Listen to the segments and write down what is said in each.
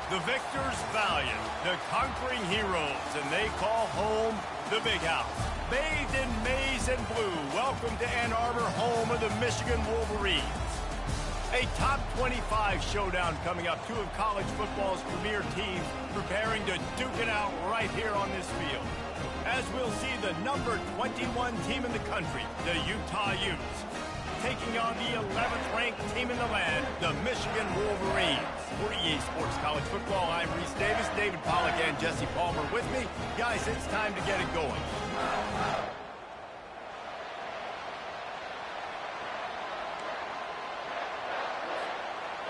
The victors valiant, the conquering heroes, and they call home the Big House. Bathed in maize and blue, welcome to Ann Arbor, home of the Michigan Wolverines. A top 25 showdown coming up. Two of college football's premier teams preparing to duke it out right here on this field. As we'll see the number 21 team in the country, the Utah Utes, taking on the 11th ranked team in the land, the Michigan Wolverines. For EA Sports College Football, I'm Reese Davis, David Pollack, and Jesse Palmer with me. Guys, it's time to get it going.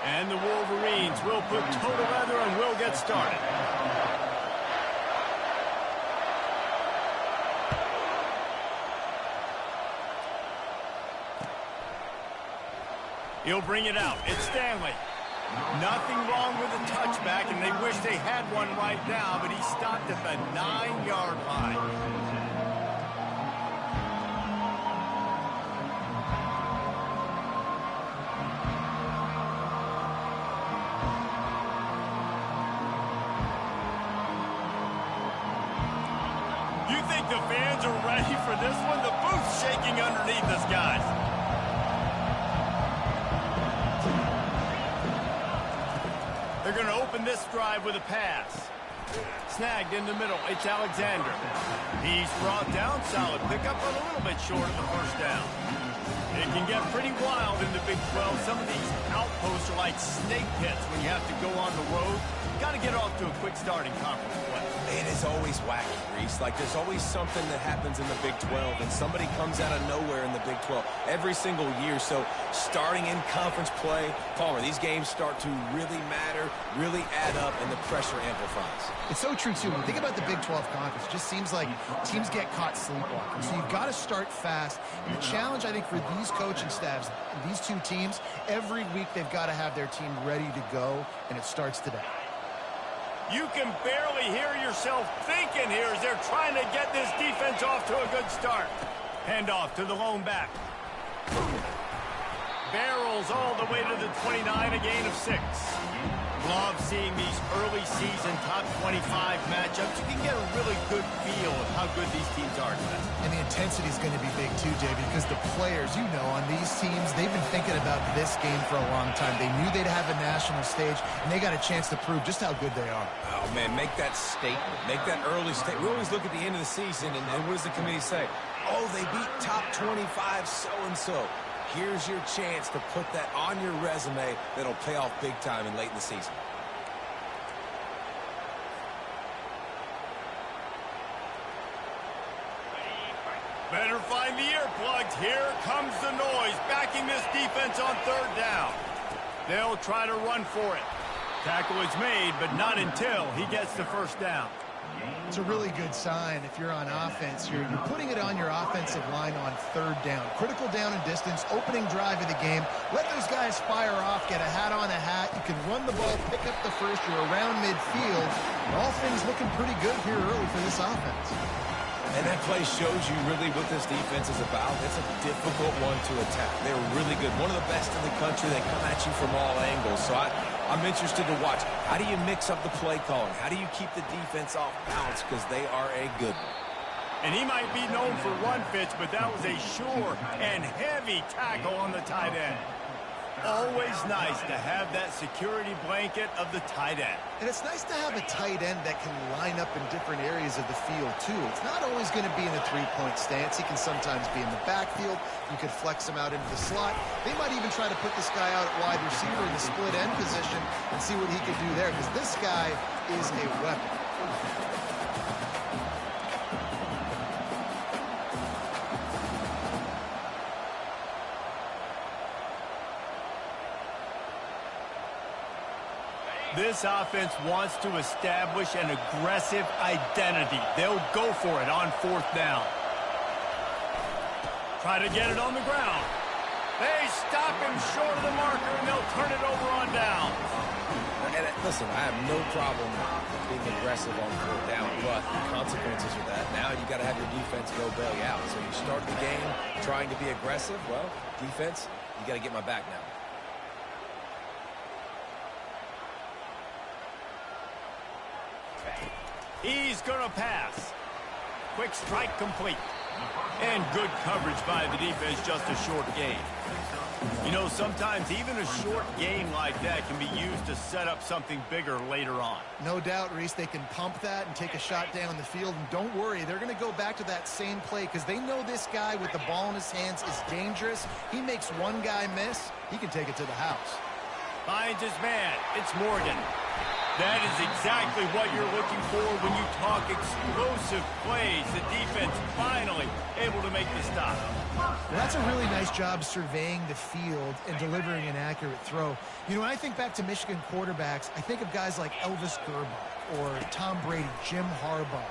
And the Wolverines will put toe together and we'll get started. He'll bring it out. It's Stanley. Nothing wrong with the touchback, and they wish they had one right now, but he stopped at the 9-yard line. You think the fans are ready for this one? The booth's shaking underneath us, guys. They're going to open this drive with a pass. Snagged in the middle. It's Alexander. He's brought down. Solid pickup, but a little bit short of the first down. It can get pretty wild in the Big 12. Some of these outposts are like snake pits when you have to go on the road. Got to get off to a quick start in conference play. It is always wacky, Reese. Like, there's always something that happens in the Big 12, and somebody comes out of nowhere in the Big 12 every single year. So, starting in conference play, Palmer, these games start to really matter, really add up, and the pressure amplifies. It's so true, too. When you think about the Big 12 conference, it just seems like teams get caught sleepwalking. So, you've got to start fast. And the challenge, I think, for these coaching staffs, these two teams, every week they've got to have their team ready to go, and it starts today. You can barely hear yourself thinking here as they're trying to get this defense off to a good start. Handoff to the lone back. Barrels all the way to the 29, a gain of 6. Love seeing these early season top 25 matchups. You can get a really good feel of how good these teams are today. And the intensity is going to be big too, David, because the players, you know, on these teams, they've been thinking about this game for a long time. They knew they'd have a national stage, and they got a chance to prove just how good they are. Oh, man, make that statement. Make that early statement. We always look at the end of the season, and what does the committee say? Oh, they beat top 25 so-and-so. Here's your chance to put that on your resume that'll pay off big time and late in the season. Better find the earplugs. Here comes the noise, backing this defense on third down. They'll try to run for it. Tackle is made, but not until he gets the first down. It's a really good sign if you're on offense. You're putting it on your offensive line on third down. Critical down and distance, opening drive of the game. Let those guys fire off, get a hat on a hat. You can run the ball, pick up the first. You're around midfield. All things looking pretty good here early for this offense. And that play shows you really what this defense is about. It's a difficult one to attack. They're really good. One of the best in the country. They come at you from all angles. So I'm interested to watch. How do you mix up the play calling? How do you keep the defense off balance? Because they are a good one. And he might be known for run fits, but that was a sure and heavy tackle on the tight end. Always nice to have that security blanket of the tight end. And it's nice to have a tight end that can line up in different areas of the field, too. It's not always going to be in a three-point stance. He can sometimes be in the backfield. You could flex him out into the slot. They might even try to put this guy out at wide receiver in the split end position and see what he can do there, because this guy is a weapon. This offense wants to establish an aggressive identity. They'll go for it on fourth down. Try to get it on the ground. They stop him short of the marker, and they'll turn it over on down. And listen, I have no problem being aggressive on fourth down, but the consequences of that, now you got to have your defense go bail you out. So you start the game trying to be aggressive. Well, defense, you got to get my back now. He's going to pass. Quick strike complete. And good coverage by the defense, just a short gain. You know, sometimes even a short gain like that can be used to set up something bigger later on. No doubt, Reese, they can pump that and take a shot down the field. And don't worry, they're going to go back to that same play because they know this guy with the ball in his hands is dangerous. He makes one guy miss, he can take it to the house. Finds his man. It's Morgan. That is exactly what you're looking for when you talk explosive plays. The defense finally able to make the stop. Well, that's a really nice job surveying the field and delivering an accurate throw. You know, when I think back to Michigan quarterbacks, I think of guys like Elvis Gerbach or Tom Brady, Jim Harbaugh,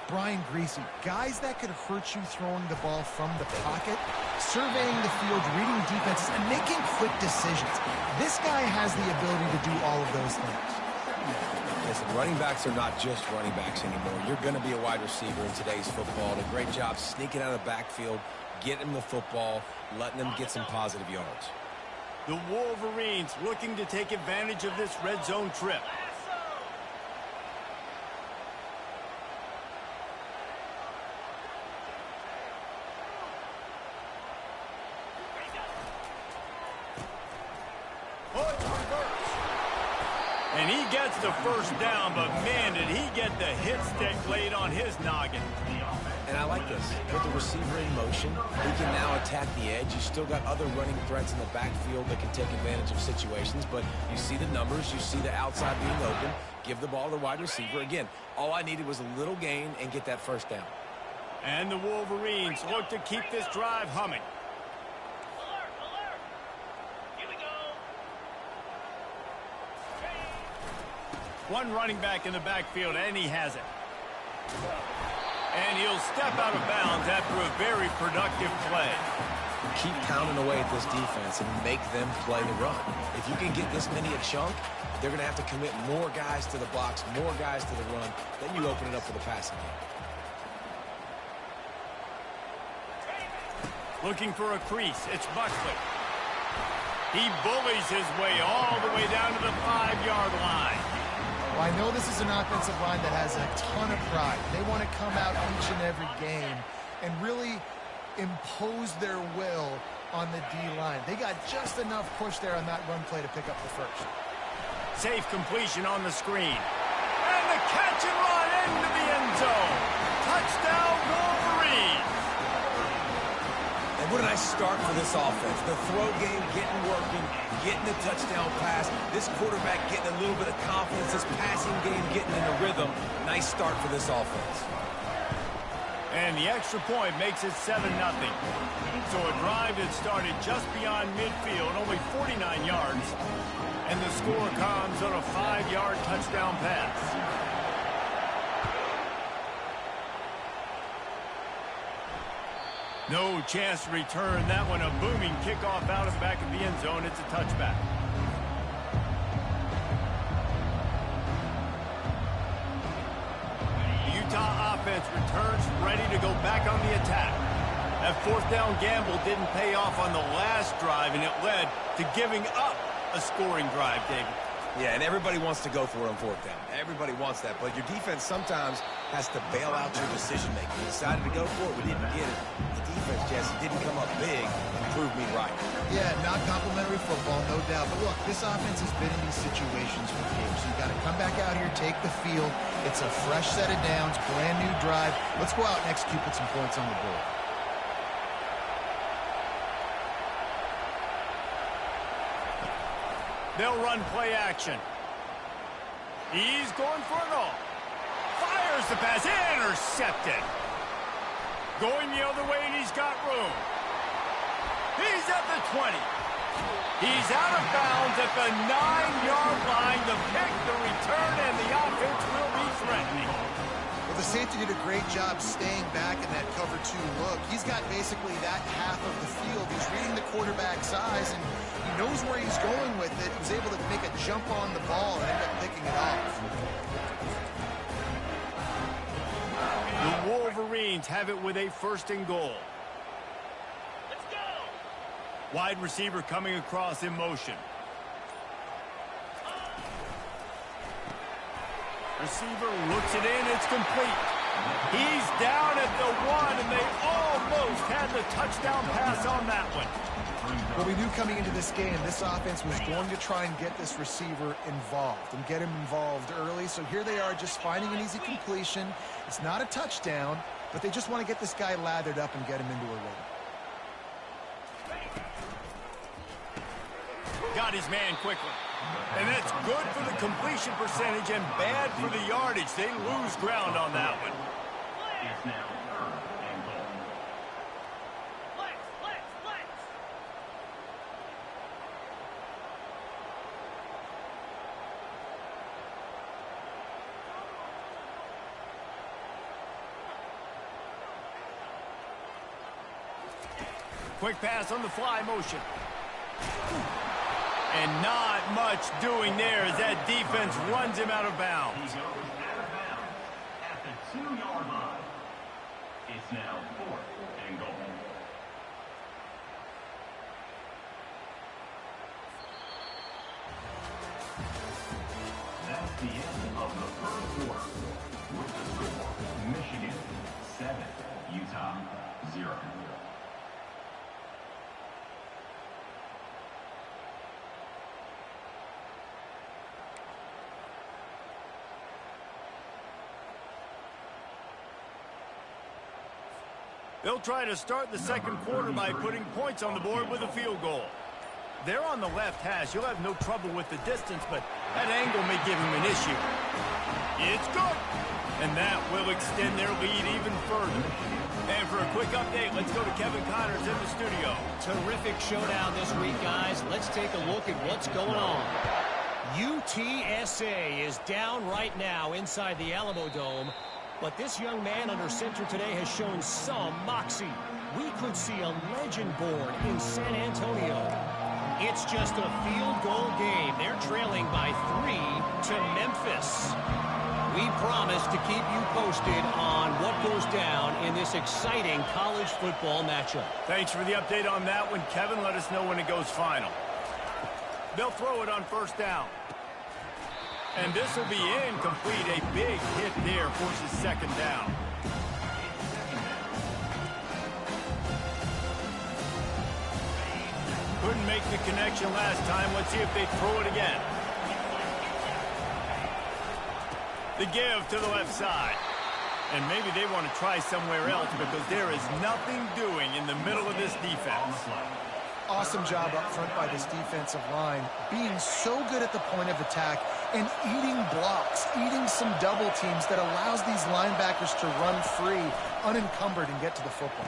Brian Griese, guys that could hurt you throwing the ball from the pocket, surveying the field, reading defenses, and making quick decisions. This guy has the ability to do all of those things. Listen, running backs are not just running backs anymore. You're going to be a wide receiver in today's football. And a great job sneaking out of the backfield, getting him the football, letting them get some positive yards. The Wolverines looking to take advantage of this red zone trip. And he gets the first down, but man, did he get the hit stick laid on his noggin. And I like this. With the receiver in motion, he can now attack the edge. You still got other running threats in the backfield that can take advantage of situations, but you see the numbers, you see the outside being open. Give the ball to the wide receiver. Again, all I needed was a little gain and get that first down. And the Wolverines look to keep this drive humming. One running back in the backfield, and he has it. And he'll step out of bounds after a very productive play. Keep pounding away at this defense and make them play the run. If you can get this many a chunk, they're going to have to commit more guys to the box, more guys to the run. Then you open it up for the passing game. Looking for a crease. It's Buckley. He bullies his way all the way down to the 5-yard line. Well, I know this is an offensive line that has a ton of pride. They want to come out each and every game and really impose their will on the D-line. They got just enough push there on that run play to pick up the first. Safe completion on the screen. And the catch and run into the end zone. Touchdown, Wolverines. And what a nice start for this offense. The throw game getting working, getting the touchdown pass. This quarterback getting a little bit of confidence. This passing game getting in a rhythm. Nice start for this offense. And the extra point makes it 7-0. So a drive that started just beyond midfield, only 49 yards. And the score comes on a 5-yard touchdown pass. No chance to return that one. A booming kickoff out of the back of the end zone. It's a touchback. The Utah offense returns ready to go back on the attack. That fourth down gamble didn't pay off on the last drive, and it led to giving up a scoring drive, David. Yeah, and everybody wants to go for it on fourth down. Everybody wants that, but your defense sometimes has to bail out your decision-making. We decided to go for it. We didn't get it. The defense, Jesse, didn't come up big and prove me right. Yeah, not complimentary football, no doubt. But look, this offense has been in these situations for games. So you got to come back out here, take the field. It's a fresh set of downs, brand new drive. Let's go out and execute, put some points on the board. They'll run play action. He's going for it all. Fires the pass. Intercepted. Going the other way, and he's got room. He's at the 20. He's out of bounds at the 9-yard line. The pick, the return, and the offense will be threatening. Well, the safety did a great job staying back in that cover 2 look. He's got basically that half of the field. He's reading the quarterback's eyes, and he knows where he's going with it. He was able to make a jump on the ball and end up picking it off. The Wolverines have it with a 1st and goal. Let's go! Wide receiver coming across in motion. Receiver looks it in. It's complete. He's down at the 1, and they almost had the touchdown pass on that one. Well, we knew coming into this game, this offense was going to try and get this receiver involved and get him involved early. So here they are just finding an easy completion. It's not a touchdown, but they just want to get this guy lathered up and get him into a rhythm. Got his man quickly. And that's good for the completion percentage and bad for the yardage. They lose ground on that one. It's now 3rd and goal. Quick pass on the fly motion. And not much doing there as that defense runs him out of bounds. He goes out of bounds at the 2-yard line. It's now 4th and goal. That's the end of the first quarter. With the score, Michigan 7, Utah 0. They'll try to start the second quarter by putting points on the board with a field goal. They're on the left hash. You'll have no trouble with the distance, but that angle may give him an issue. It's good. And that will extend their lead even further. And for a quick update, let's go to Kevin Connors in the studio. Terrific showdown this week, guys. Let's take a look at what's going on. UTSA is down right now inside the Alamo Dome. But this young man under center today has shown some moxie. We could see a legend born in San Antonio. It's just a field goal game. They're trailing by 3 to Memphis. We promise to keep you posted on what goes down in this exciting college football matchup. Thanks for the update on that one, Kevin. Let us know when it goes final. They'll throw it on first down. And this will be incomplete. A big hit there forces second down. Couldn't make the connection last time. Let's see if they throw it again. The give to the left side. And maybe they want to try somewhere else because there is nothing doing in the middle of this defense. Awesome job up front by this defensive line, being so good at the point of attack and eating blocks, eating some double teams that allows these linebackers to run free, unencumbered, and get to the football.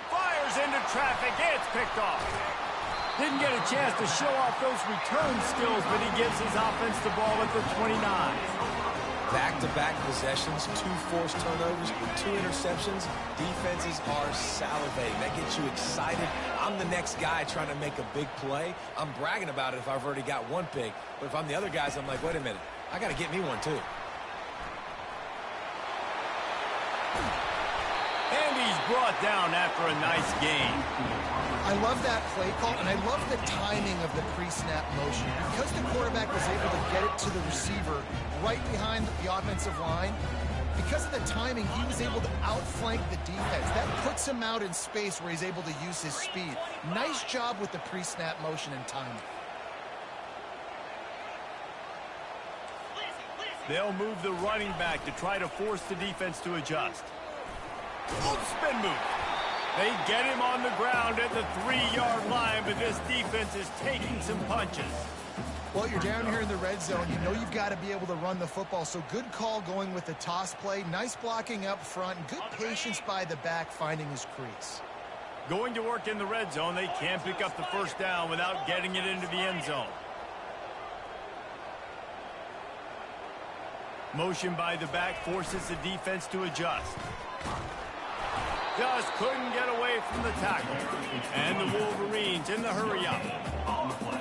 Fires into traffic. It's picked off. Didn't get a chance to show off those return skills, but he gives his offense the ball at the 29. Back-to-back possessions, 2 forced turnovers, 2 interceptions. Defenses are salivating. That gets you excited. I'm the next guy trying to make a big play. I'm bragging about it if I've already got one pick. But if I'm the other guys, I'm like, wait a minute. I got to get me one, too. And he's brought down after a nice game. I love that play call, and I love the timing of the pre-snap motion. Because the quarterback was able to get it to the receiver right behind the offensive line, because of the timing, he was able to outflank the defense. That puts him out in space where he's able to use his speed. Nice job with the pre-snap motion and timing. They'll move the running back to try to force the defense to adjust. Oh, spin move. They get him on the ground at the 3-yard line, but this defense is taking some punches. Well, you're down here in the red zone. You know you've got to be able to run the football, so good call going with the toss play. Nice blocking up front. Good patience by the back finding his crease. Going to work in the red zone. They can't pick up the first down without getting it into the end zone. Motion by the back forces the defense to adjust. Just couldn't get away from the tackle. And the Wolverines in the hurry-up. On the play.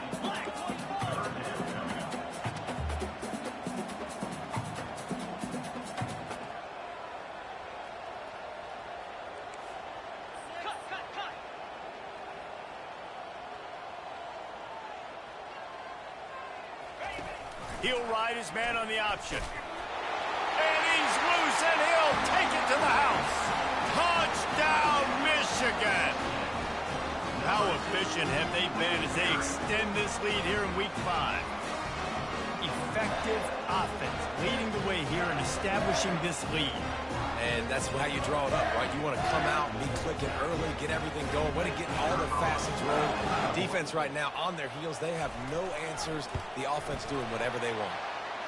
He'll ride his man on the option. He's loose, and he'll take it to the house. Touchdown, Michigan. How efficient have they been as they extend this lead here in Week 5? Effective offense, leading the way here and establishing this lead. And that's how you draw it up, right? You want to come out and be clicking early, get everything going, want to get all the facets rolling. Defense right now on their heels. They have no answers. The offense doing whatever they want.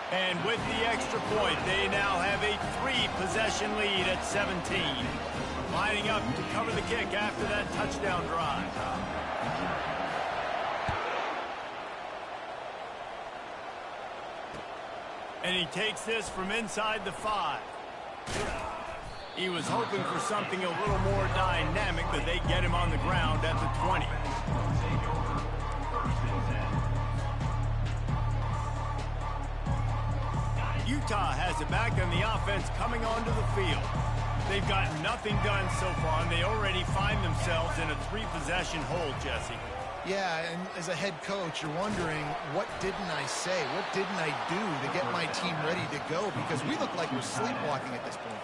And with the extra point, they now have a 3-possession lead at 17. Lining up to cover the kick after that touchdown drive. And he takes this from inside the 5. He was hoping for something a little more dynamic, but they get him on the ground at the 20. Utah has it back on the offense coming onto the field. They've got nothing done so far, and they already find themselves in a 3-possession hole, Jesse. Yeah, and as a head coach, you're wondering, what didn't I say? What didn't I do to get my team ready to go? Because we look like we're sleepwalking at this point.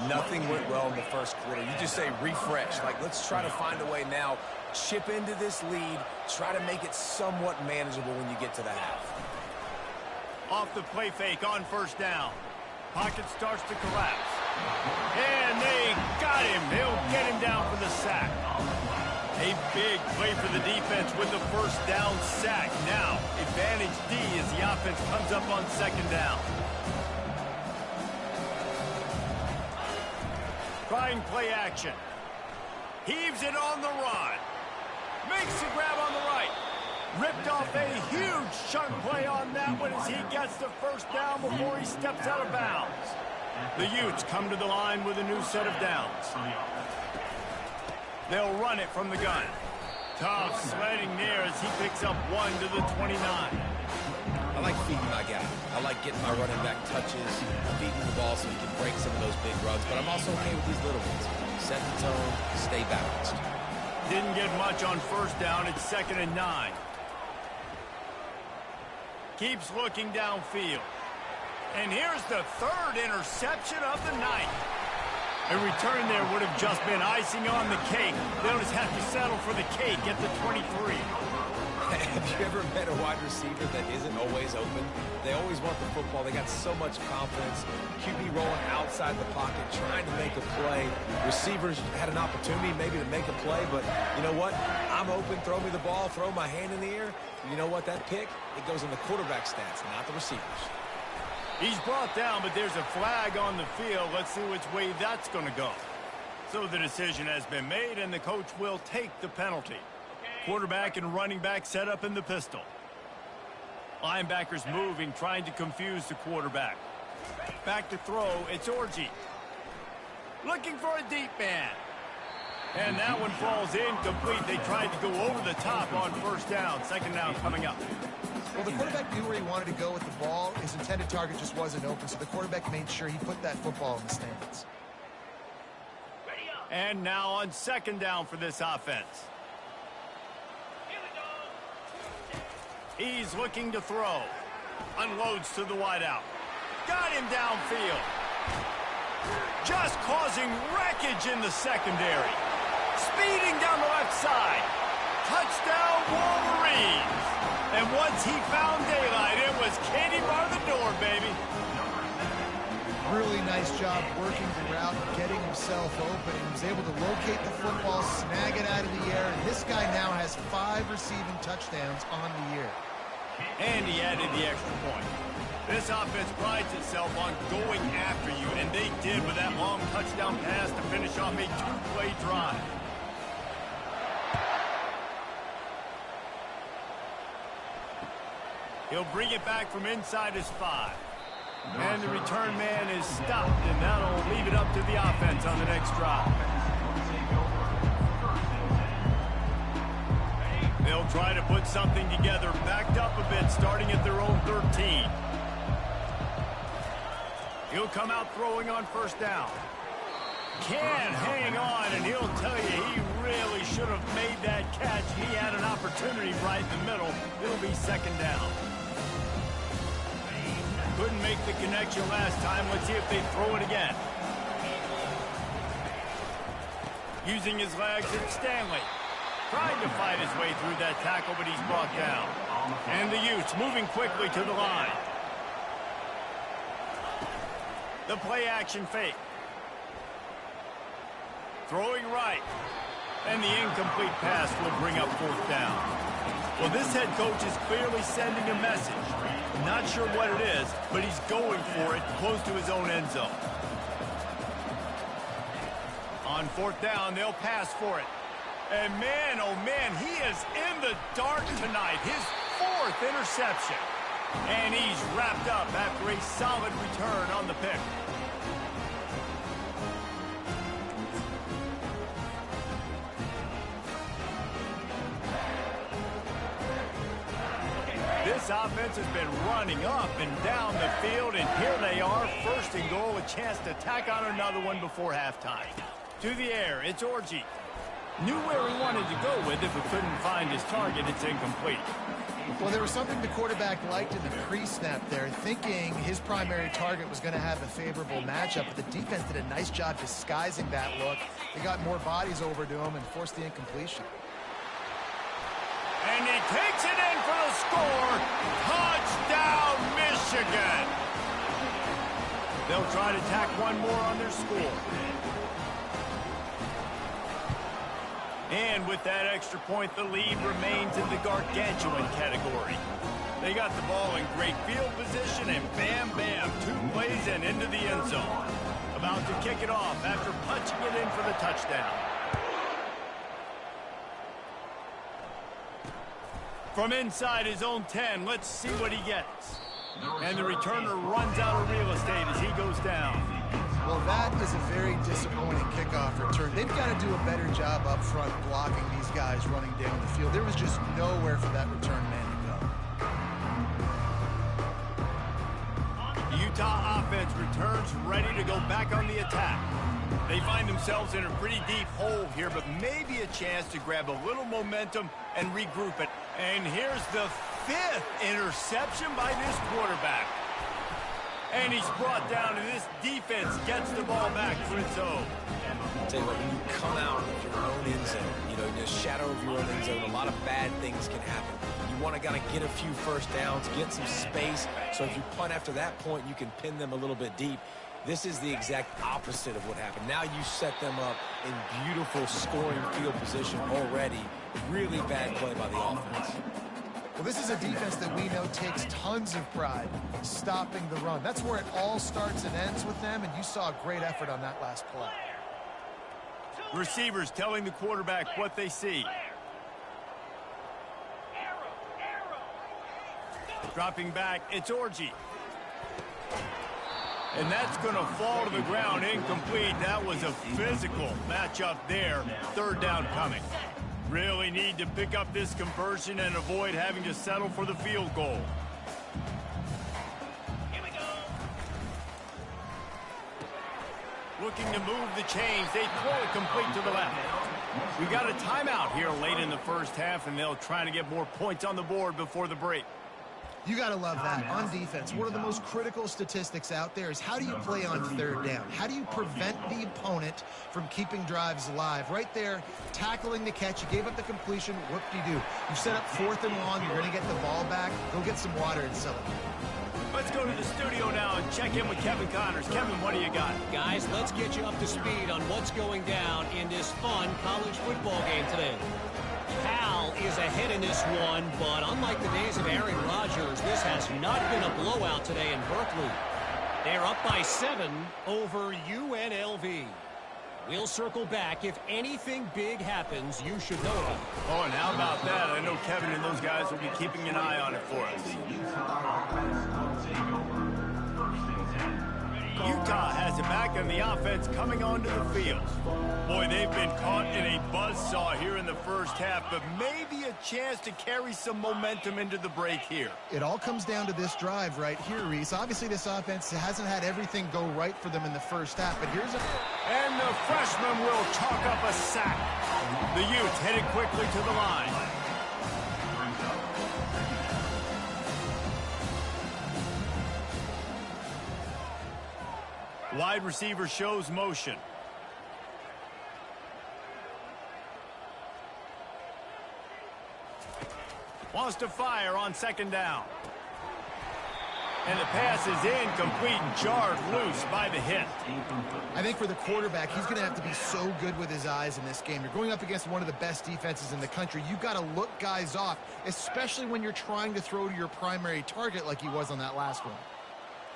Nothing went well in the first quarter. You just say refresh. Like, let's try to find a way now. Chip into this lead. Try to make it somewhat manageable when you get to the half. Off the play fake on first down. Pocket starts to collapse. And they got him. They'll get him down for the sack. A big play for the defense with the first down sack. Now, advantage D as the offense comes up on second down. Trying play action. Heaves it on the run. Makes the grab on the right. Ripped off a huge chunk play on that one as he gets the first down before he steps out of bounds. The Utes come to the line with a new set of downs. They'll run it from the gun. Tough sledding there as he picks up 1 to the 29. I like feeding my guy. I like getting my running back touches, feeding the ball so he can break some of those big runs. But I'm also okay with these little ones. Set the tone, stay balanced. Didn't get much on first down. It's 2nd and 9. Keeps looking downfield. And here's the 3rd interception of the night. A return there would have just been icing on the cake. They'll just have to settle for the cake at the 23. Have you ever met a wide receiver that isn't always open? They always want the football. They got so much confidence. QB rolling outside the pocket, trying to make a play. Receivers had an opportunity maybe to make a play, but you know what? I'm open, throw me the ball, throw my hand in the air. You know what? That pick, it goes in the quarterback stats, not the receivers. He's brought down, but there's a flag on the field. Let's see which way that's going to go. So the decision has been made, and the coach will take the penalty. Quarterback and running back set up in the pistol. Linebackers moving, trying to confuse the quarterback. Back to throw, it's Orji. Looking for a deep man. And that one falls incomplete. They tried to go over the top on first down. 2nd down coming up. Well, the quarterback knew where he wanted to go with the ball. His intended target just wasn't open, so the quarterback made sure he put that football in the stands. And now on 2nd down for this offense. He's looking to throw. Unloads to the wideout. Got him downfield. Just causing wreckage in the secondary. Speeding down the left side. Touchdown Wolverines. And once he found daylight, it was Katie bar the door, baby. Really nice job working the route, getting himself open. He was able to locate the football, snag it out of the air, and this guy now has 5 receiving touchdowns on the year. And he added the extra point. This offense prides itself on going after you, and they did with that long touchdown pass to finish off a 2-play drive. He'll bring it back from inside his 5. And the return man is stopped, and that'll leave it up to the offense on the next drive. They'll try to put something together, backed up a bit, starting at their own 13. He'll come out throwing on first down. Can't hang on, and he'll tell you he really should have made that catch. He had an opportunity right in the middle. It'll be 2nd down. Couldn't make the connection last time. Let's see if they throw it again. Using his legs, it's Stanley. Trying to fight his way through that tackle, but he's brought down. And the Utes moving quickly to the line. The play action fake. Throwing right. And the incomplete pass will bring up fourth down. Well, this head coach is clearly sending a message. Not sure what it is, but he's going for it close to his own end zone. On fourth down, they'll pass for it. And man, oh man, he is in the dark tonight. His fourth interception. And he's wrapped up after a solid return on the pick. This offense has been running up and down the field, and here they are, first and goal, a chance to tack on another one before halftime. To the air, it's Orji. Knew where he wanted to go with it, but couldn't find his target. It's incomplete. Well, there was something the quarterback liked in the pre-snap there, thinking his primary target was going to have a favorable matchup, but the defense did a nice job disguising that look. They got more bodies over to him and forced the incompletion. And he takes it in for the score. Touchdown, Michigan. They'll try to tack one more on their score. And with that extra point, the lead remains in the gargantuan category. They got the ball in great field position, and bam, bam, 2 plays and into the end zone. About to kick it off after punching it in for the touchdown. From inside his own 10, let's see what he gets. And the returner runs out of real estate as he goes down. Well, that is a very disappointing kickoff return. They've got to do a better job up front blocking these guys running down the field. There was just nowhere for that return man to go. The Utah offense returns ready to go back on the attack. They find themselves in a pretty deep hole here, but maybe a chance to grab a little momentum and regroup it. And here's the 5th interception by this quarterback. And he's brought down, and this defense gets the ball back for its own. I'll tell you what, when you come out of your own end zone, you know, in the shadow of your own end zone, a lot of bad things can happen. You want to get a few first downs, get some space, so if you punt after that point, you can pin them a little bit deep. This is the exact opposite of what happened. Now you set them up in beautiful scoring field position already. Really bad play by the offense. Well, this is a defense that we know takes tons of pride stopping the run. That's where it all starts and ends with them, and you saw a great effort on that last play. Receivers telling the quarterback what they see. Dropping back, it's Orji. And that's going to fall to the ground incomplete. That was a physical matchup there. Third down coming. Really need to pick up this conversion and avoid having to settle for the field goal. Here we go. Looking to move the chains. They throw it complete to the left. We got a timeout here late in the first half, and they'll try to get more points on the board before the break. You got to love that. On defense, one of the most critical statistics out there is how do you play on third down? How do you prevent the opponent from keeping drives alive? Right there, tackling the catch. You gave up the completion. Whoop-de-doo. You set up 4th and long. You're going to get the ball back. Go get some water and celebrate. Let's go to the studio now and check in with Kevin Connors. Kevin, what do you got? Guys, let's get you up to speed on what's going down in this fun college football game today. Cal is ahead in this one, but unlike the days of Aaron Rodgers, this has not been a blowout today in Berkeley. They're up by 7 over UNLV. We'll circle back. If anything big happens, you should know about it. Oh, and how about that? I know Kevin and those guys will be keeping an eye on it for us. Utah has it back, and the offense coming onto the field. Boy, they've been caught in a buzzsaw here in the first half, but maybe a chance to carry some momentum into the break here. It all comes down to this drive right here, Reese. Obviously, this offense hasn't had everything go right for them in the first half, but here's a... And the freshman will chalk up a sack. The Utes headed quickly to the line. Wide receiver shows motion. Wants to fire on second down. And the pass is incomplete and jarred loose by the hit. I think for the quarterback, he's going to have to be so good with his eyes in this game. You're going up against one of the best defenses in the country. You've got to look guys off, especially when you're trying to throw to your primary target like he was on that last one.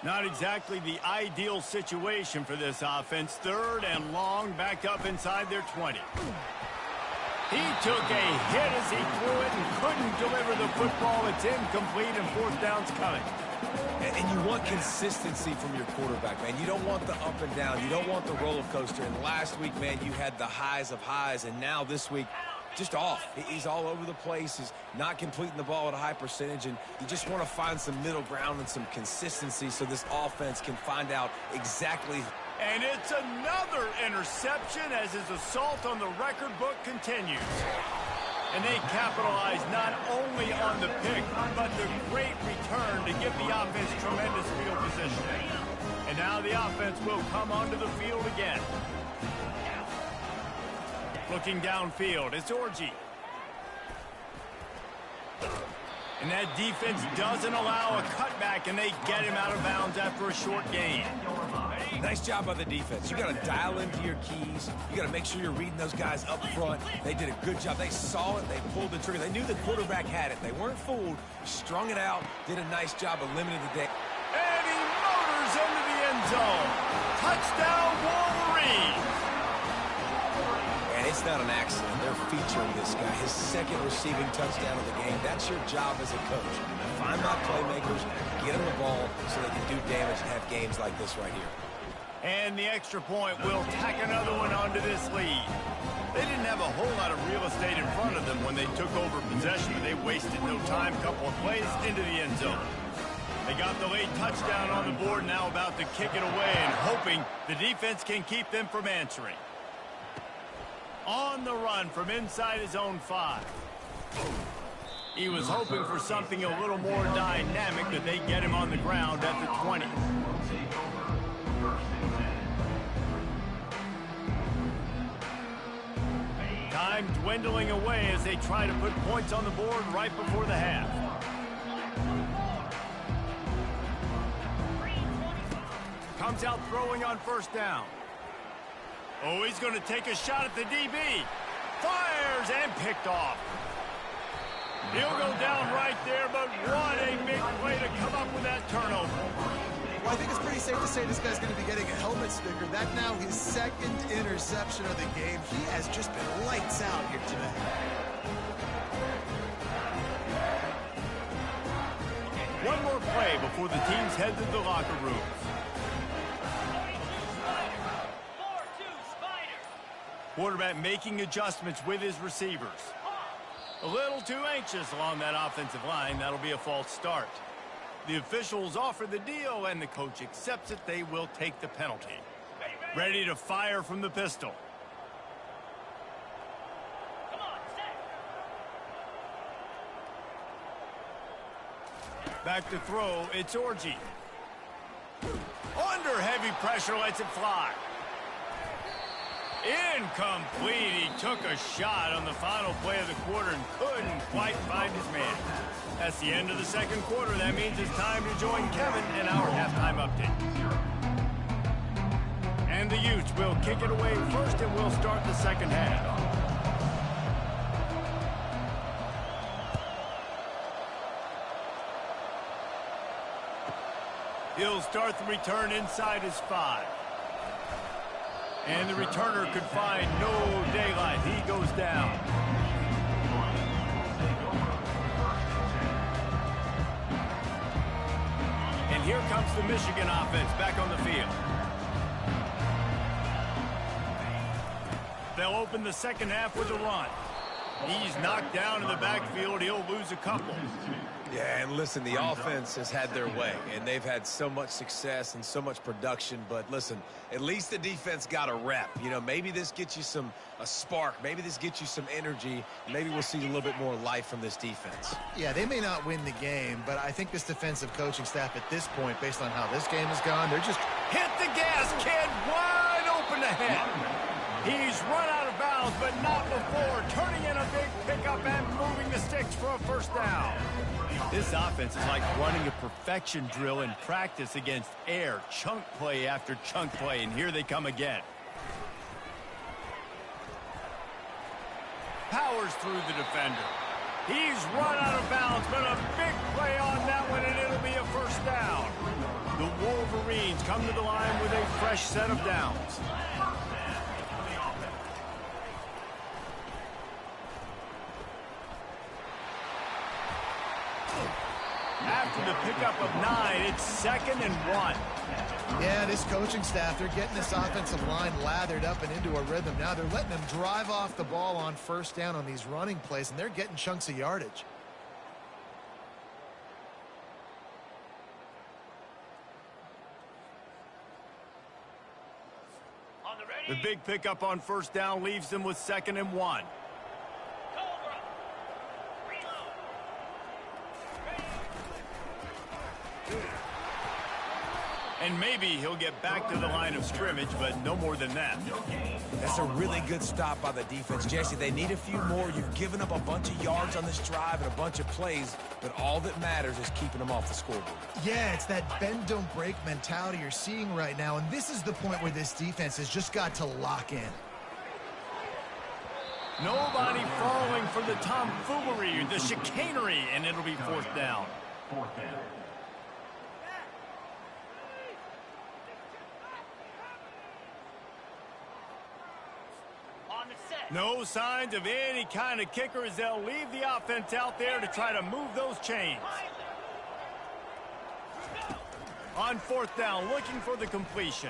Not exactly the ideal situation for this offense. 3rd and long, backed up inside their 20. He took a hit as he threw it and couldn't deliver the football. It's incomplete and 4th down's coming. And you want consistency from your quarterback, man. You don't want the up and down. You don't want the roller coaster. And last week, man, you had the highs of highs. And now this week, just off. He's all over the place. He's not completing the ball at a high percentage. And you just want to find some middle ground and some consistency so this offense can find out exactly. And it's another interception as his assault on the record book continues. And they capitalize not only on the pick, but the great return to give the offense tremendous field position. And now the offense will come onto the field again. Looking downfield, it's Orji. And that defense doesn't allow a cutback, and they get him out of bounds after a short gain. Nice job by the defense. You got to dial into your keys. You got to make sure you're reading those guys up front. They did a good job. They saw it. They pulled the trigger. They knew the quarterback had it. They weren't fooled. Strung it out. Did a nice job of limiting the day. And he motors into the end zone. Touchdown, Wolverines. And it's not an accident. They're featuring this guy. His 2nd receiving touchdown of the game. That's your job as a coach. Find my playmakers, get them the ball so they can do damage and have games like this right here. And the extra point will tack another one onto this lead. They didn't have a whole lot of real estate in front of them when they took over possession, but they wasted no time. Couple of plays into the end zone. They got the late touchdown on the board, now about to kick it away and hoping the defense can keep them from answering. On the run from inside his own 5. He was hoping for something a little more dynamic, that they get him on the ground at the 20. Time dwindling away as they try to put points on the board right before the half. Comes out throwing on 1st down. Oh, he's going to take a shot at the DB. Fires and picked off. He'll go down right there, but what a big play to come up with that turnover. Well, I think it's pretty safe to say this guy's going to be getting a helmet sticker. That now his 2nd interception of the game. He has just been lights out here today. One more play before the teams head to the locker rooms. Quarterback making adjustments with his receivers. A little too anxious along that offensive line. That'll be a false start. The officials offer the deal, and the coach accepts it. They will take the penalty. Ready to fire from the pistol. Back to throw, it's Orji. Under heavy pressure, lets it fly. Incomplete. He took a shot on the final play of the quarter and couldn't quite find his man. That's the end of the 2nd quarter. That means it's time to join Kevin in our halftime update. And the Utes will kick it away first, and we'll start the 2nd half. He'll start the return inside his 5. And the returner could find no daylight. He goes down. And here comes the Michigan offense back on the field. They'll open the 2nd half with a run. He's knocked down in the backfield. He'll lose a couple. Yeah, and listen, the offense has had their way, and they've had so much success and so much production. But listen, at least the defense got a rep. You know, maybe this gets you a spark. Maybe this gets you some energy. Maybe we'll see a little bit more life from this defense. Yeah, they may not win the game, but I think this defensive coaching staff at this point, based on how this game has gone, they're just... Hit the gas, kid, wide open ahead. He's run out of bounds, but not before turning in a big pickup and moving the sticks for a first down. This offense is like running a perfection drill in practice against air, chunk play after chunk play, and here they come again. Powers through the defender. He's run out of bounds, but a big play on that one, and it'll be a first down. The Wolverines come to the line with a fresh set of downs. After the pickup of 9, it's 2nd and 1. Yeah, this coaching staff, they're getting this offensive line lathered up and into a rhythm. Now they're letting them drive off the ball on first down on these running plays, and they're getting chunks of yardage. The big pickup on first down leaves them with 2nd and 1. And maybe he'll get back to the line of scrimmage, but no more than that. That's a really good stop by the defense, Jesse. They need a few more. You've given up a bunch of yards on this drive and a bunch of plays, but all that matters is keeping them off the scoreboard. Yeah, it's that bend, don't break mentality you're seeing right now, and this is the point where this defense has just got to lock in. Nobody falling for the tomfoolery, the chicanery, and it'll be fourth down. Fourth down. No signs of any kind of kicker as they'll leave the offense out there to try to move those chains. On fourth down, looking for the completion.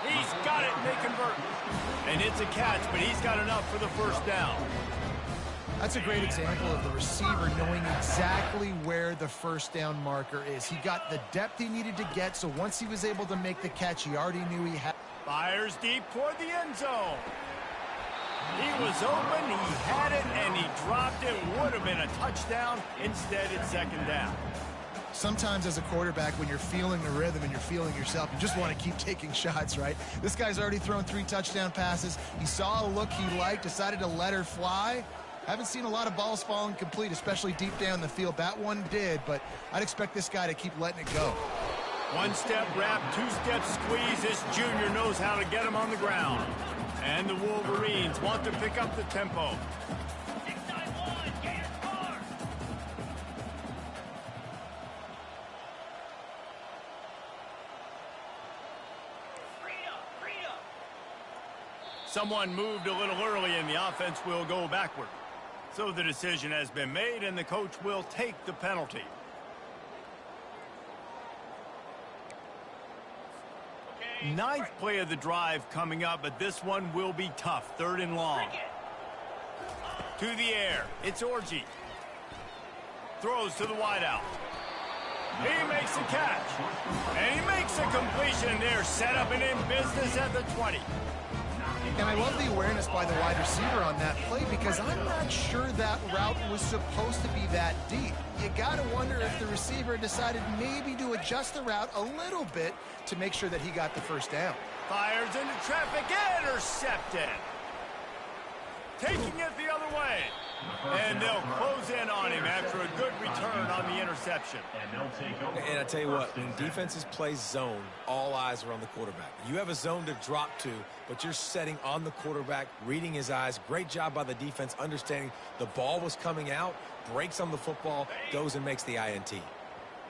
He's got it, and they convert. And it's a catch, but he's got enough for the first down. That's a great example of the receiver knowing exactly where the first down marker is. He got the depth he needed to get, so once he was able to make the catch, he already knew he had. Fires deep toward the end zone. He was open, he had it, and he dropped it. Would have been a touchdown. Instead, it's second down. Sometimes as a quarterback, when you're feeling the rhythm and you're feeling yourself, you just want to keep taking shots, right? This guy's already thrown 3 touchdown passes. He saw a look he liked, decided to let her fly. Haven't seen a lot of balls falling complete, especially deep down the field. That one did, but I'd expect this guy to keep letting it go. One-step wrap, two-step squeeze. This junior knows how to get him on the ground. And the Wolverines want to pick up the tempo. Someone moved a little early and the offense will go backward. So the decision has been made and the coach will take the penalty. Ninth play of the drive coming up, but this one will be tough. 3rd and long. To the air. It's Orji. Throws to the wideout. He makes a catch. And he makes a completion there. Set up and in business at the 20. And I love the awareness by the wide receiver on that play because I'm not sure that route was supposed to be that deep. You got to wonder if the receiver decided maybe to adjust the route a little bit to make sure that he got the first down. Fires into traffic, intercepted. Taking it the other way. And they'll close in on him after a good return on the interception. And I tell you what, when defenses play zone, all eyes are on the quarterback. You have a zone to drop to, but you're setting on the quarterback, reading his eyes. Great job by the defense, understanding the ball was coming out, breaks on the football, goes and makes the INT.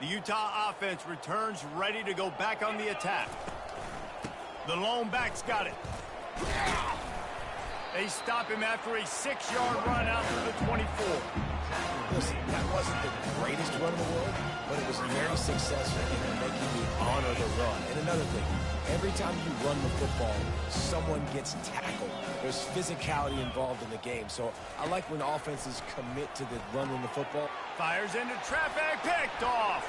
The Utah offense returns ready to go back on the attack. The lone back's got it. They stop him after a 6-yard run out to the 24. Listen, that wasn't the greatest run in the world, but it was very successful in making me honor the run. And another thing, every time you run the football, someone gets tackled. There's physicality involved in the game. So I like when offenses commit to the running the football. Fires into traffic, picked off.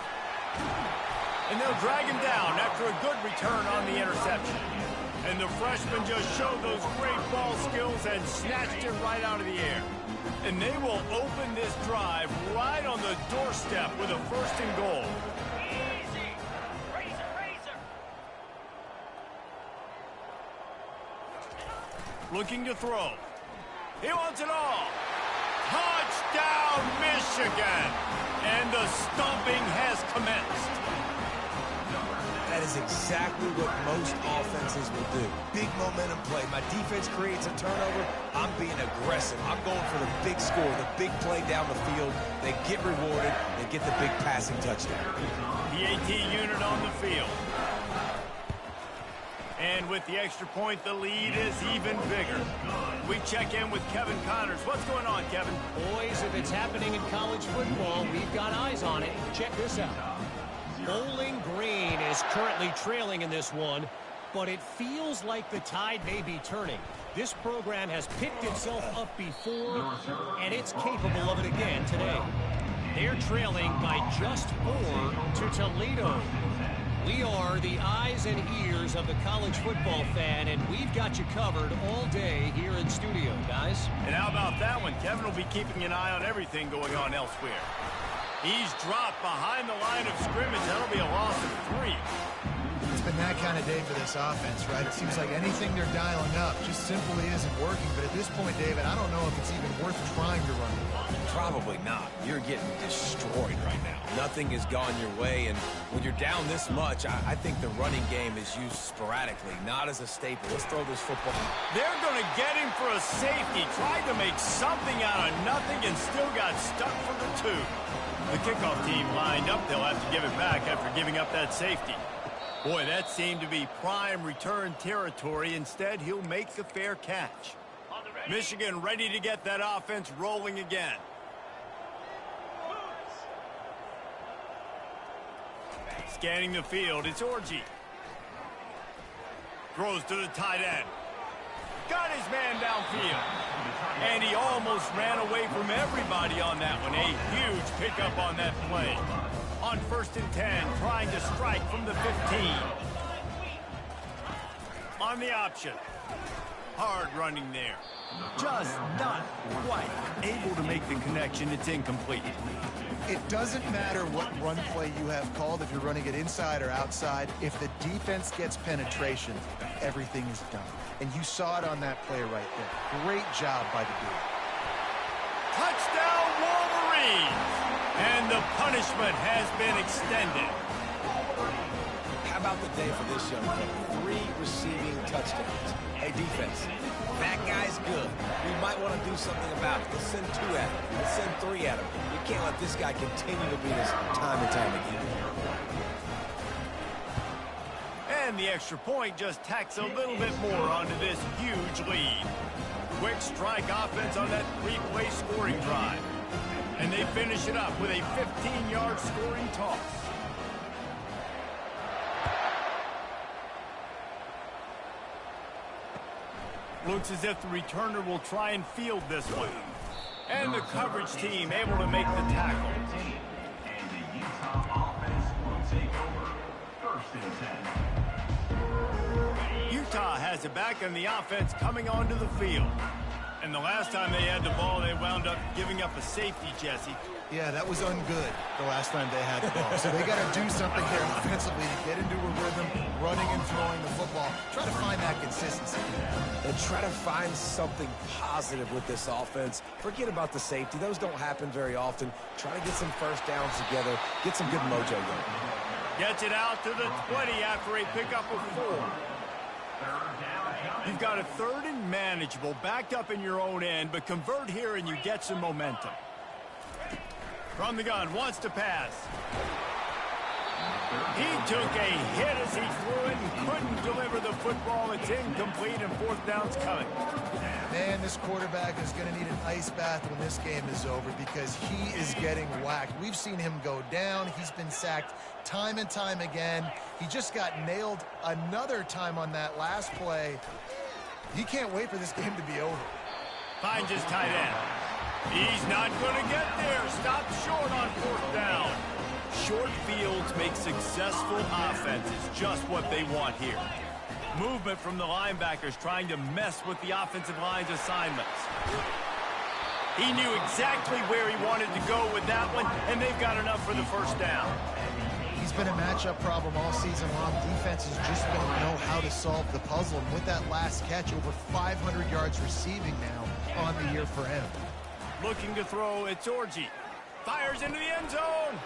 And they'll drag him down after a good return on the interception. And the freshman just showed those great ball skills and snatched it right out of the air. And they will open this drive right on the doorstep with a 1st and goal. Easy. Razor. Looking to throw. He wants it all. Touchdown, Michigan. And the stomping has commenced. That is exactly what most offenses will do. Big momentum play. My defense creates a turnover. I'm being aggressive. I'm going for the big score, the big play down the field. They get rewarded. They get the big passing touchdown. The AT unit on the field. And with the extra point, the lead is even bigger. We check in with Kevin Connors. What's going on, Kevin? Boys, if it's happening in college football, we've got eyes on it. Check this out. Bowling Green is currently trailing in this one, but it feels like the tide may be turning. This program has picked itself up before, and it's capable of it again today. They're trailing by just 4 to Toledo. We are the eyes and ears of the college football fan, and we've got you covered all day here in studio, guys. And how about that one? Kevin will be keeping an eye on everything going on elsewhere. He's dropped behind the line of scrimmage. That'll be a loss of 3. It's been that kind of day for this offense, right? It seems like anything they're dialing up just simply isn't working. But at this point, David, I don't know if it's even worth trying to run the ball. Probably not. You're getting destroyed right now. Nothing has gone your way, and when you're down this much, I think the running game is used sporadically, not as a staple. Let's throw this football. They're going to get him for a safety. Tried to make something out of nothing and still got stuck for the 2. The kickoff team lined up. They'll have to give it back after giving up that safety. Boy, that seemed to be prime return territory. Instead, he'll make the fair catch. Michigan ready to get that offense rolling again. Scanning the field, it's Orji. Throws to the tight end. Got his man downfield. And he almost ran away from everybody on that one. A huge pickup on that play. On 1st and 10, trying to strike from the 15. On the option. Hard running there. Just not quite able to make the connection. It's incomplete. It doesn't matter what run play you have called, if you're running it inside or outside. If the defense gets penetration, everything is done. And you saw it on that play right there. Great job by the dude. Touchdown, Wolverines! And the punishment has been extended. How about the day for this young man? 3 receiving touchdowns. Hey, defense, that guy's good. We might want to do something about it. Let's send 2 at him. Let's send 3 at him. We can't let this guy continue to beat us time and time again. And the extra point just tacks a little bit more onto this huge lead. Quick strike offense on that 3-play scoring drive. And they finish it up with a 15-yard scoring toss. Looks as if the returner will try and field this one. And the coverage team able to make the tackle. And the Utah offense will take over. 1st and 10. Utah has it back and the offense coming onto the field. And the last time they had the ball, they wound up giving up a safety, Jesse. Yeah, that was ungood the last time they had the ball. So they got to do something here offensively to get into a rhythm, running and throwing the football. Try to find that consistency. And try to find something positive with this offense. Forget about the safety. Those don't happen very often. Try to get some first downs together. Get some good mojo going. Gets it out to the 20 after a pickup of 4. You've got a 3rd and manageable, backed up in your own end, but convert here and you get some momentum. From the gun, wants to pass. He took a hit as he threw it and couldn't deliver the football. It's incomplete and fourth down's coming. Man, this quarterback is going to need an ice bath when this game is over because he is getting whacked. We've seen him go down. He's been sacked time and time again. He just got nailed another time on that last play. He can't wait for this game to be over. Finds his tight end. He's not going to get there. Stopped short on fourth down. Short fields make successful offenses just what they want here. Movement from the linebackers trying to mess with the offensive line's assignments. He knew exactly where he wanted to go with that one, and they've got enough for the first down. He's been a matchup problem all season long. Defenses just don't know how to solve the puzzle. And with that last catch, over 500 yards receiving now on the year for him. Looking to throw, it's Orji. Fires into the end zone.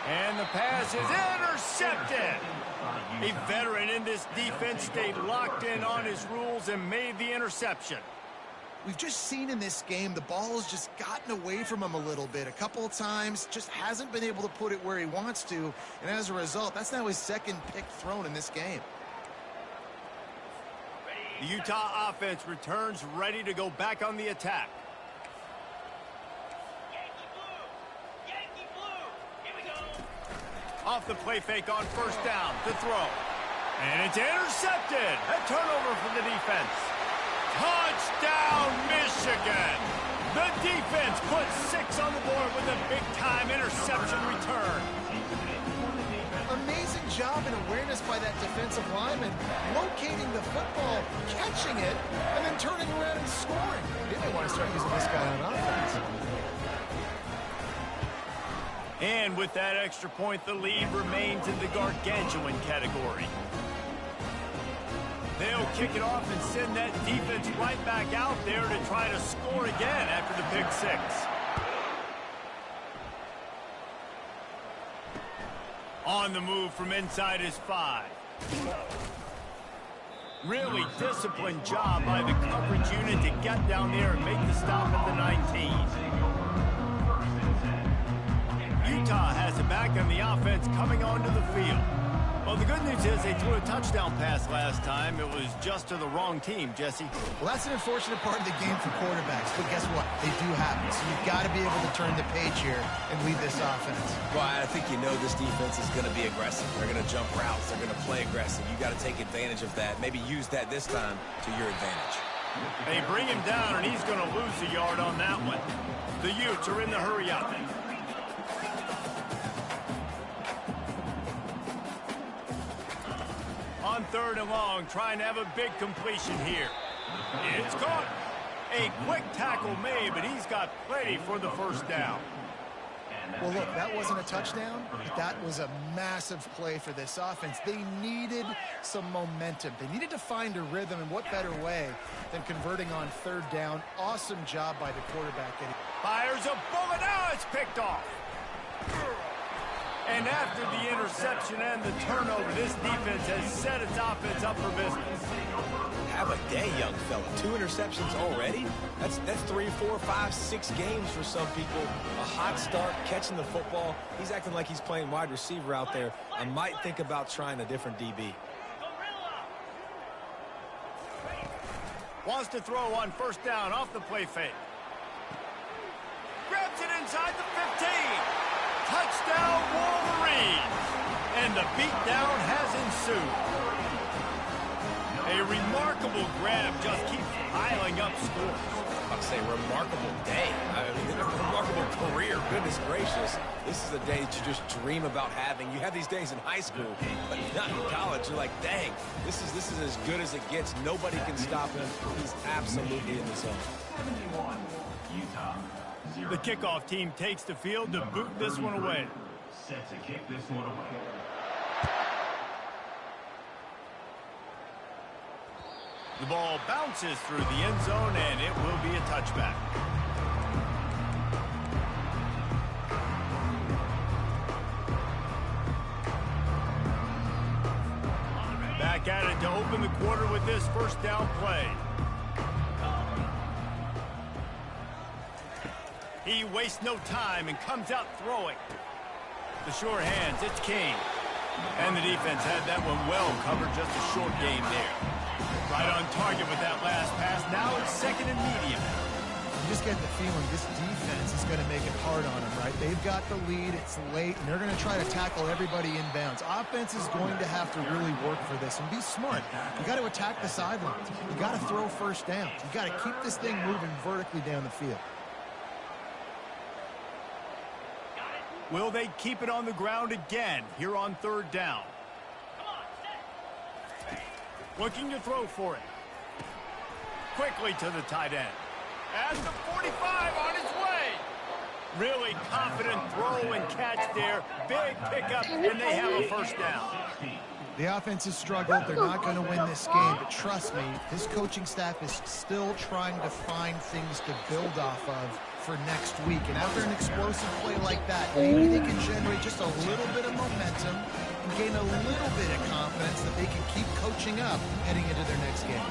And the pass is intercepted. A veteran in this defense stayed locked in on his rules and made the interception. We've just seen in this game the ball has just gotten away from him a little bit. A couple of times, just hasn't been able to put it where he wants to. And as a result, that's now his second pick thrown in this game. The Utah offense returns ready to go back on the attack. Off the play fake on first down to throw. And it's intercepted. A turnover for the defense. Touchdown, Michigan. The defense puts 6 on the board with a big-time interception return. Amazing job and awareness by that defensive lineman, locating the football, catching it, and then turning around and scoring. They may want to start using this guy on offense. And with that extra point, the lead remains in the gargantuan category. They'll kick it off and send that defense right back out there to try to score again after the pick 6. On the move from inside his 5. Really disciplined job by the coverage unit to get down there and make the stop at the 19. Utah has it back on the offense coming onto the field. Well, the good news is they threw a touchdown pass last time. It was just to the wrong team, Jesse. Well, that's an unfortunate part of the game for quarterbacks, but guess what? They do happen. So you've got to be able to turn the page here and lead this offense. Well, I think you know this defense is going to be aggressive. They're going to jump routes. They're going to play aggressive. You got to take advantage of that. Maybe use that this time to your advantage. They bring him down, and he's going to lose a yard on that one. The Utes are in the hurry-up. On 3rd and long, trying to have a big completion here. It's caught. A quick tackle made, but he's got plenty for the first down. Well, look, that wasn't a touchdown, but that was a massive play for this offense. They needed some momentum. They needed to find a rhythm, and what better way than converting on 3rd down. Awesome job by the quarterback. Fires a bullet. Now it's picked off. And after the interception and the turnover, this defense has set its offense up for business. Have a day, young fella. 2 interceptions already? That's 3, 4, 5, 6 games for some people. A hot start, catching the football. He's acting like he's playing wide receiver out there. I might think about trying a different DB. Wants to throw on first down off the play fake. Grabs it inside the 15. Touchdown, Wolverines! And the beatdown has ensued. A remarkable grab just keeps piling up scores. I'm about to say remarkable day. I mean, a remarkable career. Goodness gracious. This is a day that you just dream about having. You have these days in high school, but not in college. You're like, dang, this is as good as it gets. Nobody can stop him. He's absolutely in the zone. 71, Utah. The kickoff team takes the field to boot this one away. Set to kick this one away. The ball bounces through the end zone, and it will be a touchback. Back at it to open the quarter with this first down play. He wastes no time and comes out throwing. The sure hands, it's King. And the defense had that one well covered, just a short game there. Right on target with that last pass. Now it's second and medium. You just get the feeling this defense is going to make it hard on them, right? They've got the lead, it's late, and they're going to try to tackle everybody inbounds. Offense is going to have to really work for this and be smart. You got to attack the sidelines. You got to throw first downs. You got to keep this thing moving vertically down the field. Will they keep it on the ground again here on third down? Looking to throw for it. Quickly to the tight end. At the 45 on his way. Really confident throw and catch there. Big pickup, and they have a first down. The offense has struggled. They're not going to win this game, but trust me, this coaching staff is still trying to find things to build off of for next week. And after an explosive play like that, maybe they can generate just a little bit of momentum and gain a little bit of confidence that they can keep coaching up heading into their next game.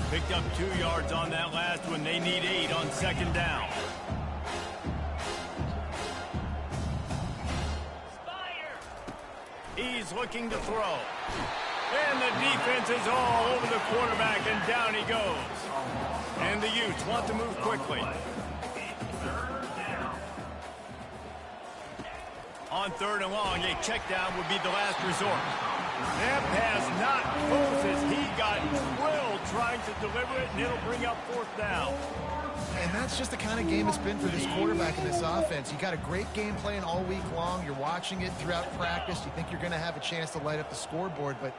Picked up 2 yards on that last one. They need 8 on second down. He's looking to throw. And the defense is all over the quarterback, and down he goes. And the Utes want to move quickly. On third and long, a check down would be the last resort. That pass not Moses. He got drilled trying to deliver it, and it'll bring up fourth down. And that's just the kind of game it's been for this quarterback and this offense. You got a great game plan all week long. You're watching it throughout practice. You think you're going to have a chance to light up the scoreboard, but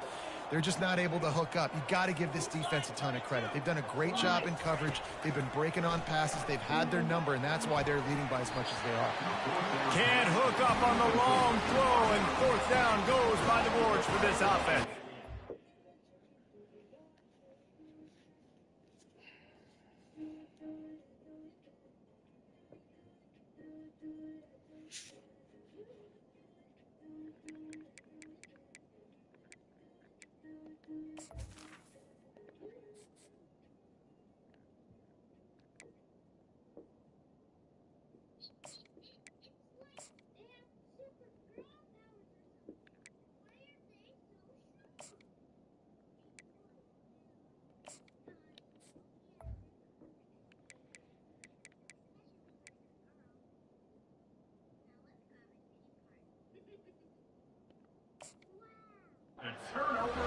they're just not able to hook up. You got to give this defense a ton of credit. They've done a great job in coverage. They've been breaking on passes. They've had their number, and that's why they're leading by as much as they are. Can't hook up on the long throw, and fourth down goes by the boards for this offense.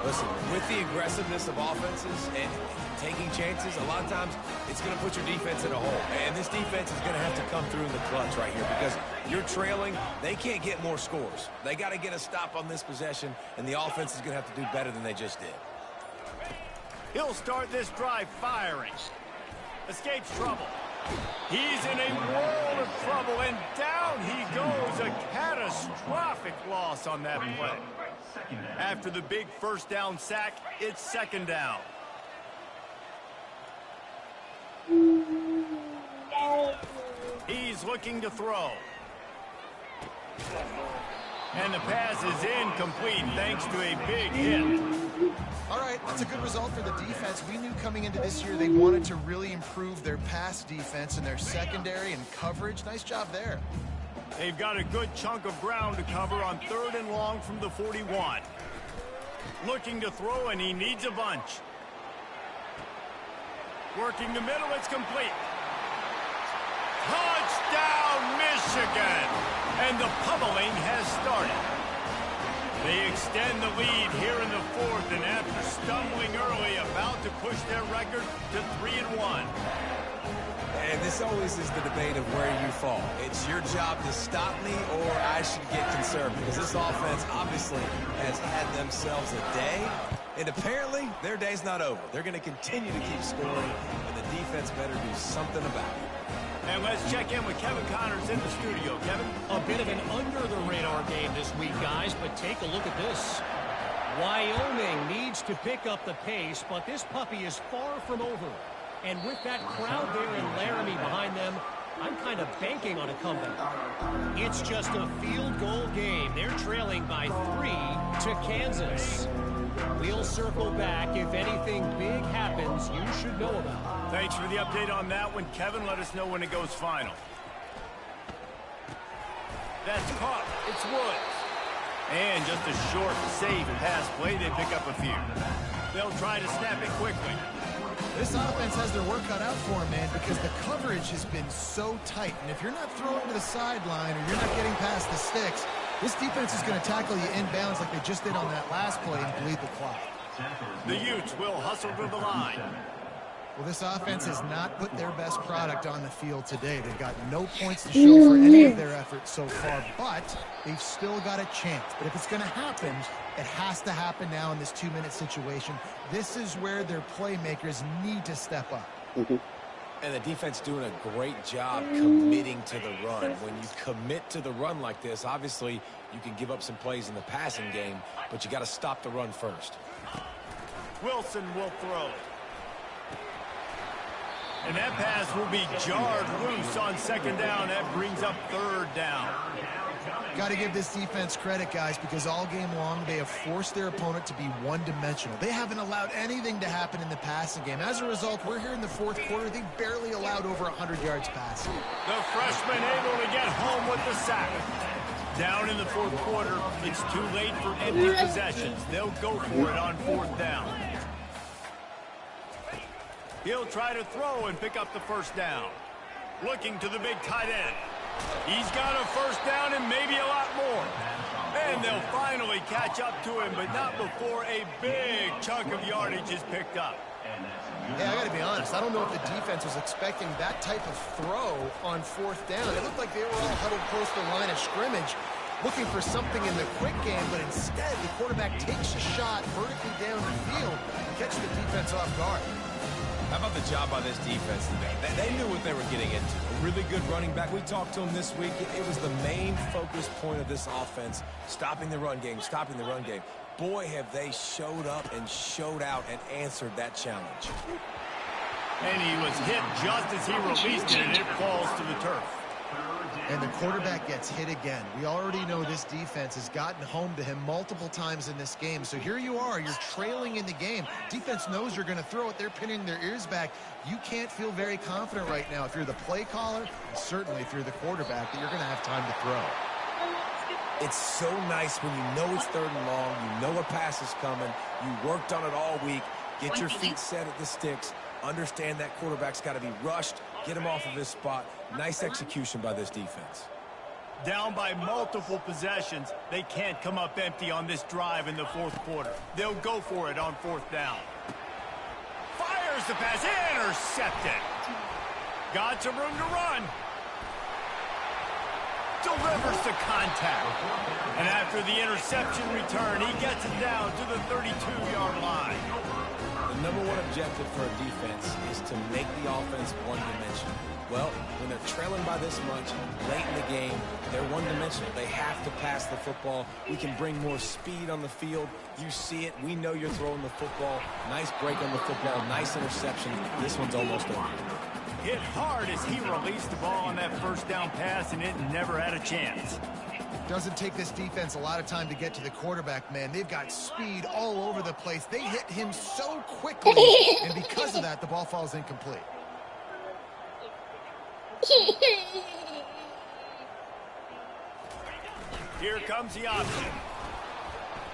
Listen, with the aggressiveness of offenses and taking chances, a lot of times it's going to put your defense in a hole. And this defense is going to have to come through in the clutch right here because you're trailing. They can't get more scores. They got to get a stop on this possession, and the offense is going to have to do better than they just did. He'll start this drive firing. Escapes trouble. He's in a world of trouble, and down he goes. A catastrophic loss on that play. After the big first down sack, it's second down. He's looking to throw. And the pass is incomplete thanks to a big hit. All right, that's a good result for the defense. We knew coming into this year they wanted to really improve their pass defense and their secondary and coverage. Nice job there. They've got a good chunk of ground to cover on third and long from the 41. Looking to throw, and he needs a bunch. Working the middle, it's complete. Touchdown, Michigan! And the pummeling has started. They extend the lead here in the fourth, and after stumbling early, about to push their record to 3-1. And this always is the debate of where you fall. It's your job to stop me, or I should get concerned, because this offense obviously has had themselves a day, and apparently their day's not over. They're going to continue to keep scoring, and the defense better do something about it. And let's check in with Kevin Connors in the studio. Kevin? A bit of an under-the-radar game this week, guys, but take a look at this. Wyoming needs to pick up the pace, but this puppy is far from over. And with that crowd there in Laramie behind them, I'm kind of banking on a comeback. It's just a field goal game. They're trailing by 3 to Kansas. We'll circle back. If anything big happens, you should know about. Thanks for the update on that one, Kevin. Let us know when it goes final. That's caught. It's Woods. And just a short, safe pass play, they pick up a few. They'll try to snap it quickly. This offense has their work cut out for them, man, because the coverage has been so tight. And if you're not throwing to the sideline or you're not getting past the sticks, this defense is going to tackle you inbounds like they just did on that last play and bleed the clock. The Utes will hustle to the line. Well, this offense has not put their best product on the field today. They've got no points to show for any of their efforts so far, but they've still got a chance. But if it's going to happen, it has to happen now in this 2-minute situation. This is where their playmakers need to step up. And the defense doing a great job committing to the run. When you commit to the run like this, obviously you can give up some plays in the passing game, but you got to stop the run first. Wilson will throw. And that pass will be jarred loose on second down. That brings up third down. Got to give this defense credit, guys, because all game long they have forced their opponent to be one-dimensional. They haven't allowed anything to happen in the passing game. As a result, we're here in the fourth quarter. They barely allowed over 100 yards passing. The freshman able to get home with the sack. Down in the fourth quarter, it's too late for empty possessions. They'll go for it on fourth down. He'll try to throw and pick up the first down. Looking to the big tight end. He's got a first down and maybe a lot more. And they'll finally catch up to him, but not before a big chunk of yardage is picked up. Yeah, I got to be honest. I don't know if the defense was expecting that type of throw on fourth down. It looked like they were all huddled close to the line of scrimmage, looking for something in the quick game, but instead the quarterback takes a shot vertically down the field and catches the defense off guard. How about the job by this defense today? They knew what they were getting into. A really good running back. We talked to him this week. It was the main focus point of this offense, stopping the run game, stopping the run game. Boy, have they showed up and showed out and answered that challenge. And he was hit just as he released it, and it falls to the turf. And the quarterback gets hit again. We already know this defense has gotten home to him multiple times in this game. So here you are, you're trailing in the game. Defense knows you're going to throw it. They're pinning their ears back. You can't feel very confident right now if you're the play caller, and certainly if you're the quarterback, that you're going to have time to throw. It's so nice when you know it's third and long, you know a pass is coming, you worked on it all week, get your feet set at the sticks, understand that quarterback's got to be rushed, get him off of his spot. Nice execution by this defense. Down by multiple possessions, they can't come up empty on this drive in the fourth quarter. They'll go for it on fourth down. Fires the pass, intercepted. Got some room to run. Delivers to contact. And after the interception return, he gets it down to the 32-yard line. The number one objective for a defense is to make the offense one-dimensional. Well, when they're trailing by this much, late in the game, they're one-dimensional. They have to pass the football. We can bring more speed on the field. You see it. We know you're throwing the football. Nice break on the football. Nice interception. This one's almost over. Hit hard as he released the ball on that first down pass, and it never had a chance. Doesn't take this defense a lot of time to get to the quarterback, man. They've got speed all over the place. They hit him so quickly, and because of that, the ball falls incomplete. Here comes the option.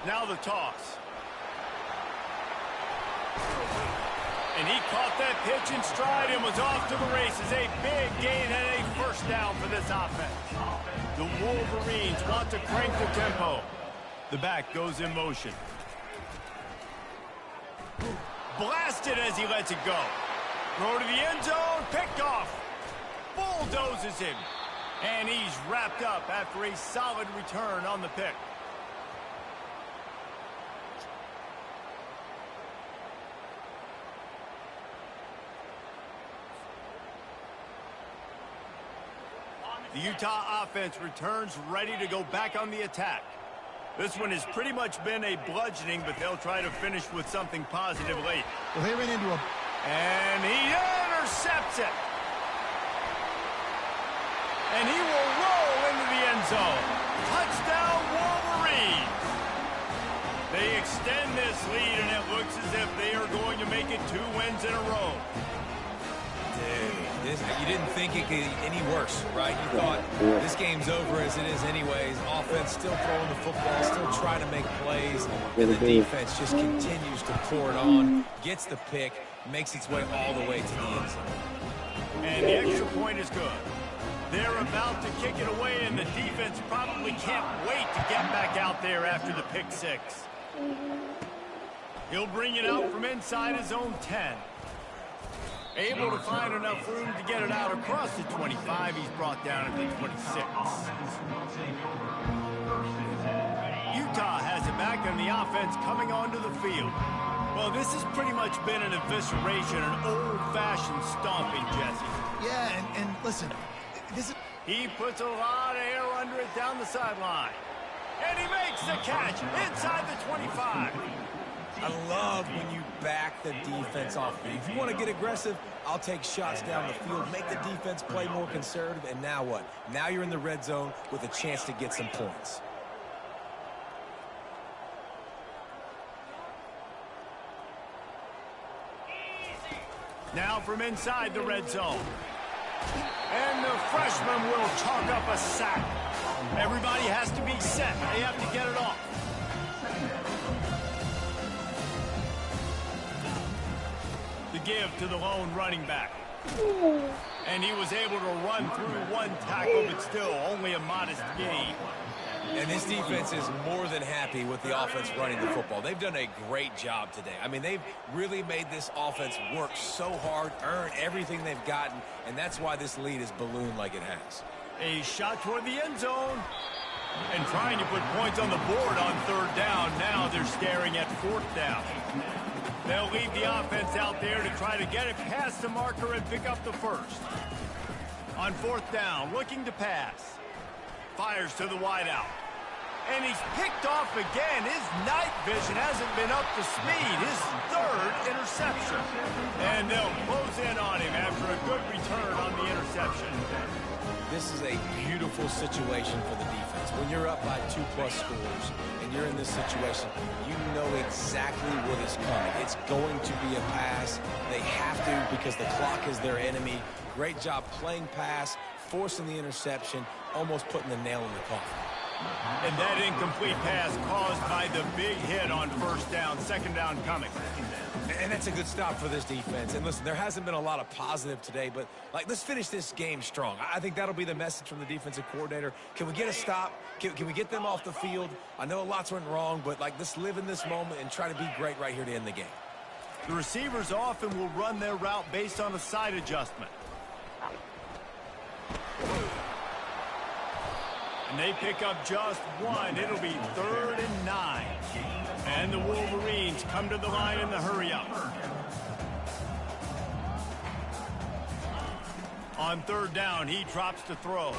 Now the toss. And he caught that pitch in stride and was off to the races. A big gain and a first down for this offense. The Wolverines want to crank the tempo. The back goes in motion. Blasted as he lets it go. Throw to the end zone, picked off. Bulldozes him. And he's wrapped up after a solid return on the pick. The Utah offense returns ready to go back on the attack. This one has pretty much been a bludgeoning, but they'll try to finish with something positive late. Well, they ran into a... And he intercepts it. And he will roll into the end zone. Touchdown, Wolverines. They extend this lead, and it looks as if they are going to make it 2 wins in a row. Dude. You didn't think it could get any worse, right? You thought this game's over as it is anyways. Offense still throwing the football, still trying to make plays, and the defense just continues to pour it on, gets the pick, makes its way all the way to the end zone. And the extra point is good. They're about to kick it away, and the defense probably can't wait to get back out there after the pick six. He'll bring it out from inside his own 10. Able to find enough room to get it out across the 25. He's brought down at the 26. Utah has it back, and the offense coming onto the field. Well, this has pretty much been an evisceration, an old-fashioned stomping, Jesse. Yeah, and listen, this is... He puts a lot of air under it down the sideline. And he makes the catch inside the 25. I love when you back the defense off. If you want to get aggressive, I'll take shots down the field, make the defense play more conservative, and now what? Now you're in the red zone with a chance to get some points. Now from inside the red zone. And the freshman will chalk up a sack. Everybody has to be set. They have to get it off. The give to the lone running back. And he was able to run through one tackle, but still only a modest gain. And this defense is more than happy with the offense running the football. They've done a great job today. I mean, they've really made this offense work so hard, earn everything they've gotten, and that's why this lead is ballooned like it has. A shot toward the end zone. And trying to put points on the board on third down. Now they're staring at fourth down. They'll leave the offense out there to try to get it past the marker and pick up the first. On fourth down, looking to pass. Fires to the wideout. And he's picked off again. His night vision hasn't been up to speed. His third interception. And they'll close in on him after a good return on the interception. This is a beautiful situation for the defense. When you're up by 2+ scores and you're in this situation, you know exactly what is coming. It's going to be a pass. They have to because the clock is their enemy. Great job playing pass, forcing the interception, almost putting the nail in the coffin. And that incomplete pass caused by the big hit on first down, second down coming. And that's a good stop for this defense. And listen, there hasn't been a lot of positive today, but let's finish this game strong. I think that'll be the message from the defensive coordinator. Can we get a stop? Can we get them off the field? I know lots went wrong, but let's live in this moment and try to be great right here to end the game. The receivers often will run their route based on a side adjustment. And they pick up just one. It'll be 3rd and 9. And the Wolverines come to the line in the hurry-up. On third down, he drops to throw.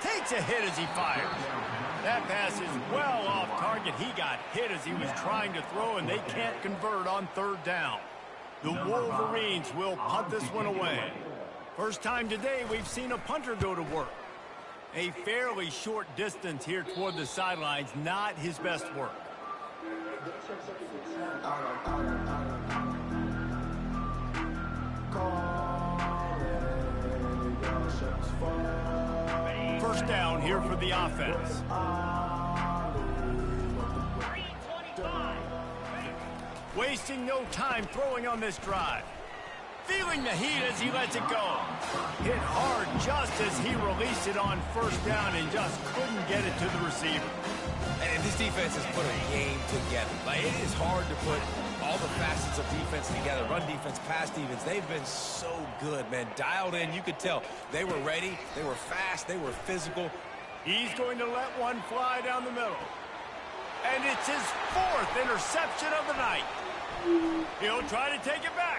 Takes a hit as he fires. That pass is well off target. He got hit as he was trying to throw, and they can't convert on third down. The Wolverines will punt this one away. First time today we've seen a punter go to work. A fairly short distance here toward the sidelines, not his best work. First down here for the offense. Wasting no time throwing on this drive. Feeling the heat as he lets it go. Hit hard just as he released it on first down and just couldn't get it to the receiver. And this defense has put a game together. It is hard to put all the facets of defense together. Run defense, pass defense. They've been so good, man. Dialed in. You could tell they were ready. They were fast. They were physical. He's going to let one fly down the middle. And it's his 4th interception of the night. He'll try to take it back.